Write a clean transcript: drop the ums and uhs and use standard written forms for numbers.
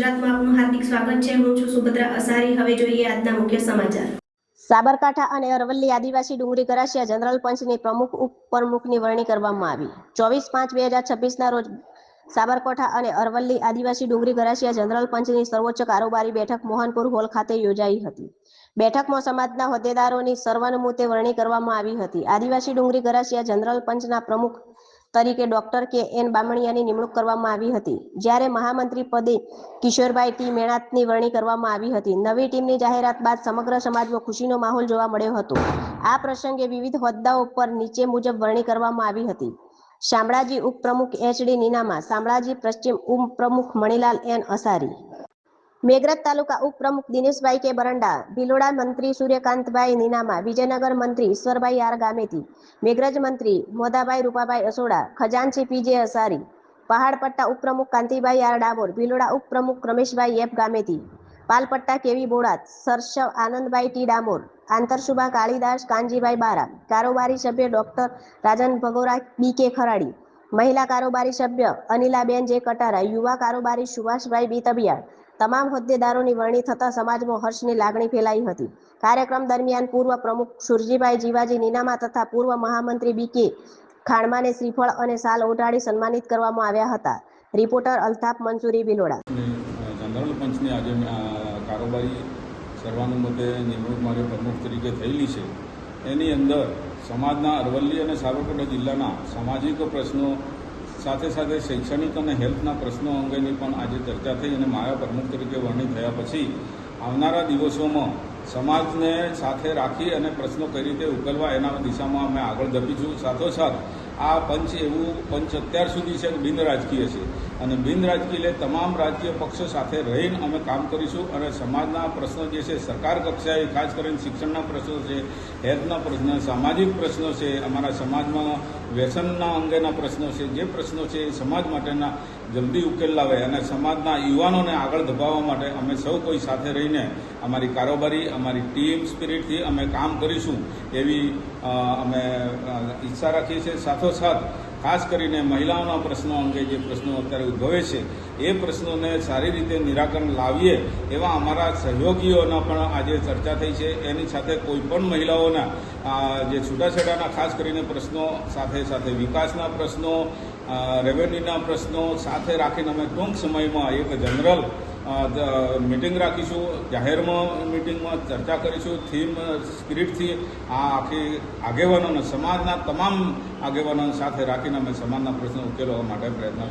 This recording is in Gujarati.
ગુજરાતમાં આપનું હાર્દિક સ્વાગત છે। હું છું સુભદ્રા અસારી। હવે જોઈએ આજના મુખ્ય સમાચાર। સાબરકાંઠા અને અરવલ્લી આદિવાસી ડુંગરી ગરાસિયા જનરલ પંચની પ્રમુખ ઉપપ્રમુખની વરણી કરવામાં આવી। 24/5/2026ના રોજ સાબરકાંઠા અને અરવલ્લી આદિવાસી ડુંગરી ગરાસિયા જનરલ પંચની સર્વોચ્ચ કારોબારી બેઠક મોહનપુર હોલ ખાતે યોજાઈ હતી। બેઠકમાં સમાજના હોદ્દેદારોની સર્વાનુમતે વરણી કરવામાં આવી હતી। આદિવાસી ડુંગરી ગરાસિયા જનરલ પંચના પ્રમુખ તરીકે ડોક્ટર કે.એન. બામણિયાની નિમણૂક કરવામાં આવી હતી, જ્યારે મહામંત્રી પદે કિશોરભાઈ ટી. મેણાતની વરણી કરવામાં આવી હતી। નવી ટીમની જાહેરાત બાદ સમગ્ર સમાજમાં ખુશીનો માહોલ જોવા મળ્યો હતો। આ પ્રસંગે વિવિધ હોદ્દાઓ પર નીચે મુજબ વરણી કરવામાં આવી હતી। શામળાજી ઉપપ્રમુખ એચ.ડી. નીનામા, શામળાજી પશ્ચિમ ઉપપ્રમુખ મણિલાલ એન. અસારી, મેઘરજ તાલુકા ઉપપ્રમુખ દિનેશભાઈ કે. બરંડા, ભિલોડા મંત્રી સૂર્યકાંતભાઈ નીનામા, વિજયનગર મંત્રી ઈશ્વરભાઈ આર. ગામેતી, મેઘરજ મંત્રી મોદાભાઈ રૂપાભાઈ અસોડા, ખજાનચી પી.જે. અસારી, પહાડપટ્ટા ઉપપ્રમુખ કાંતિભાઈ આર. ડામોર, ભિલોડા ઉપપ્રમુખ રમેશભાઈ એફ. ગામેતી, પાલપટ્ટા કેવી બોડાત, સરસવ આનંદભાઈ ટી. ડામોર, આંતરસુબા કાળીદાસ કાનજીભાઈ બારા, કારોબારી સભ્ય ડોક્ટર રાજન ભગોરા બી.કે. ખરાડી, મહિલા કારોબારી સભ્ય અનિલાબેન જે. કટારા, યુવા કારોબારી સુભાષભાઈ બી. તબિયાળ, તમામ હોદ્દેદારોની વરણી થતાં સમાજમાં હર્ષની લાગણી ફેલાઈ હતી। કાર્યક્રમ દરમિયાન પૂર્વ પ્રમુખ સુરજીભાઈ જીવાજી નીનામા તથા પૂર્વ મહામંત્રી બી.કે. ખાણમાને શ્રીફળ અને શાલ ઓઢાડી સન્માનિત કરવામાં આવ્યા હતા। રિપોર્ટર અલ્તાફ મંસૂરી, ભિલોડા। જનરલ પંચની આજે કારોબારી સર્વાનુમતે નિમણૂક મારે પ્રમુખ તરીકે થયેલી છે, એની અંદર સમાજના અરવલ્લી અને સાબરકાંઠા જિલ્લાના સામાજિક પ્રશ્નો સાથે સાથે શૈક્ષણિક અને હેલ્થના પ્રશ્નો અંગેની પણ આજે ચર્ચા થઈ અને મારા પ્રમુખ તરીકે વરણી થયા પછી આવનારા દિવસોમાં સમાજને સાથે રાખી અને પ્રશ્નો કઈ રીતે ઉકેલવા એના દિશામાં અમે આગળ ધપીશું। સાથોસાથ આ પંચ એવું પંચ અત્યાર સુધી છે બિન રાજકીય છે અને બિન રાજકીય તમામ રાજકીય પક્ષો સાથે રહીને અમે કામ કરીશું અને સમાજના પ્રશ્નો જે છે સરકાર કક્ષાએ ખાસ કરીને શિક્ષણના પ્રશ્નો છે, હેલ્થના પ્રશ્નો, સામાજિક પ્રશ્નો છે, અમારા સમાજમાં વ્યસનના અંગેના પ્રશ્નો છે, જે પ્રશ્નો છે એ સમાજ માટેના જલ્દી ઉકેલ લાવે અને સમાજના યુવાનોને આગળ ધપાવવા માટે અમે સૌ કોઈ સાથે રહીને અમારી કારોબારી, અમારી ટીમ સ્પિરિટથી અમે કામ કરીશું એવી અમે ઈચ્છા રાખીએ છીએ। સાથોસાથ ખાસ કરીને મહિલાઓના પ્રશ્નો અંગે જે પ્રશ્નો અત્યારે ઉદ્ભવે છે એ પ્રશ્નોને સારી રીતે નિરાકરણ લાવીએ એવા અમારા સહયોગીઓના પણ આજે ચર્ચા થઈ છે। એની સાથે કોઈ પણ મહિલાઓના જે છૂટાછેડાના ખાસ કરીને પ્રશ્નો સાથે સાથે વિકાસના પ્રશ્નો, રેવન્યુના પ્રશ્નો સાથે રાખીને અમે ટૂંક સમયમાં એક જનરલ મીટિંગ રાખીશું। જાહેરમાં મિટિંગમાં ચર્ચા કરીશું। થીમ સ્પિરિટથી આ આખી આગેવાનોને સમાજના તમામ આગેવાનોને સાથે રાખીને અમે સમાજના પ્રશ્નો ઉકેલવા માટે પ્રયત્ન કરીશું।